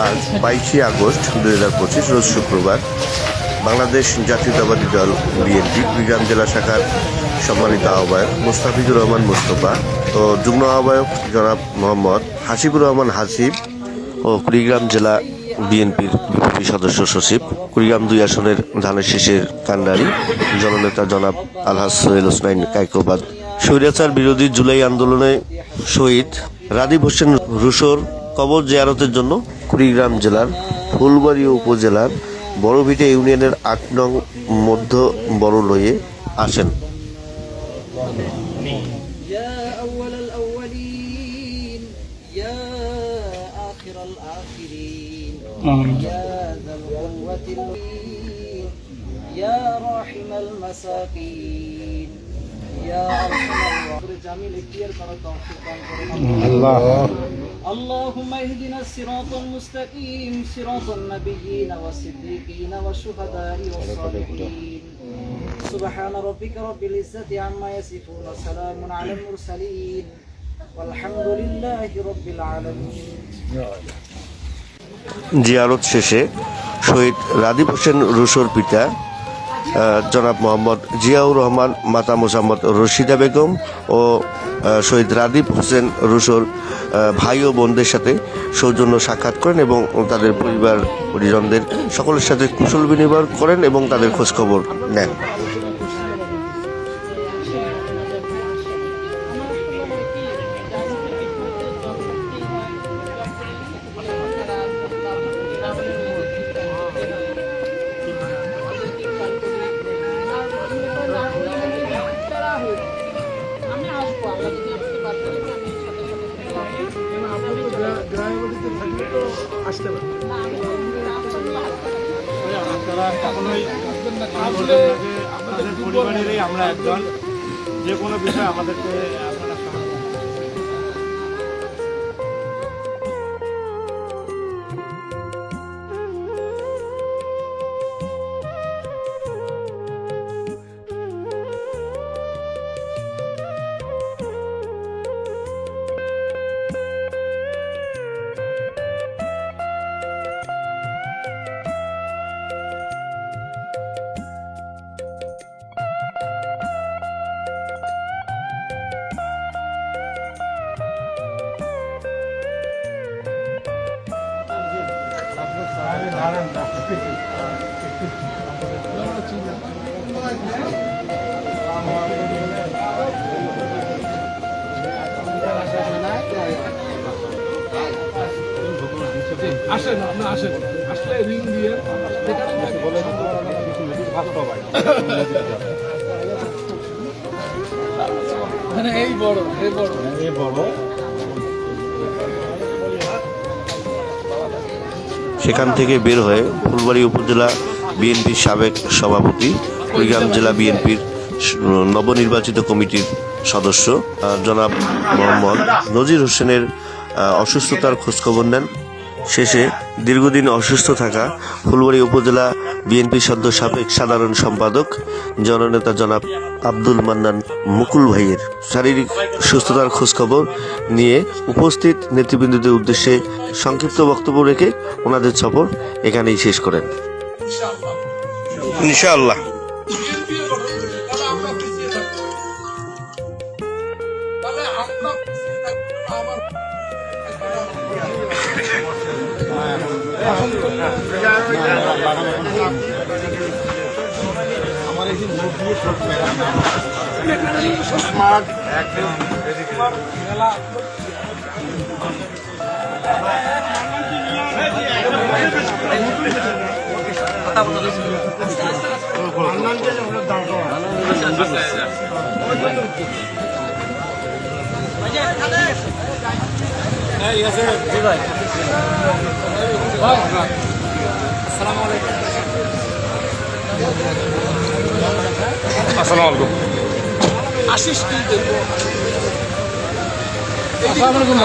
আজ 22শে আগস্ট 2025 রোজ শুক্রবার বাংলাদেশ জাতীয়তাবাদী দল বিএনপি কুড়িগ্রাম জেলা শাখার সম্মানিত আহ্বায়ক মোস্তাফিজুর রহমান মোস্তফা ও যুগ্ম আহ্বায়ক জনাব মোহাম্মদ হাসিবুর রহমান হাসিব ও কুড়িগ্রাম জেলা বিএনপির বিপ্লবী সদস্য সচিব কুড়িগ্রাম 2 আসনের ধানের শীষের কান্ডারি জননেতা জনাব আলহাজ সোহেল হোসেন কায়কোবাদ স্বৈরাচার বিরোধী জুলাই আন্দোলনে শহীদ রাদিব হোসেন রুশোর কবর জিয়ারতের জন্য কুড়িগ্রাম জেলার ফুলবাড়ী উপজেলার বড়ভিটে ইউনিয়নের 8 নং মধ্য বড়লয়ে আসেন। اللهم اهدنا الصراط المستقيم صراط النبيين والصديقين والشهداء والصالحين سبحان ربك رب العزة عما يصفون وسلام على المرسلين والحمد لله رب العالمين। জিয়ারত শেষে শহীদ রাদিব হোসেন রুশোর পিতা জনাব মোহাম্মদ জিয়াউর রহমান, মাতা মোসাম্মদ রশিদা বেগম ও শহীদ রাদিব হোসেন রুশোর ভাই ও বোনদের সাথে সৌজন্য সাক্ষাৎ করেন এবং তাদের পরিবার পরিজনদের সকলের সাথে কুশল বিনিময় করেন এবং তাদের খোঁজখবর নেন। আপনাদের পরিবারেরই আমরা একজন, যে কোনো বিষয় আমাদেরকে আসেন, আপনার আসেন, আসলে রিং দিয়ে এই বড় সেখান থেকে বের হয়ে ফুলবাড়ী উপজেলা বিএনপির সাবেক সভাপতি, কুড়িগ্রাম জেলা বিএনপির নবনির্বাচিত কমিটির সদস্য জনাব মোহাম্মদ নজির হোসেনের অসুস্থতার খোঁজখবর নেন। শেষে দীর্ঘদিন অসুস্থ থাকা ফুলবাড়ী উপজেলা বিএনপির সদ্য সাবেক সাধারণ সম্পাদক জননেতা জনাব আব্দুল মান্নান মুকুল ভাইয়ের শারীরিক সুস্থতার খোঁজখবর নিয়ে উপস্থিত নেতৃবৃন্দদের উদ্দেশ্যে সংক্ষিপ্ত বক্তব্য রেখে ওনাদের সফর এখানেই শেষ করেন। ইনশাআল্লাহ। আসসালামু আলাইকুম। আশিস কি দেখবো? আসসালামু আলাইকুম।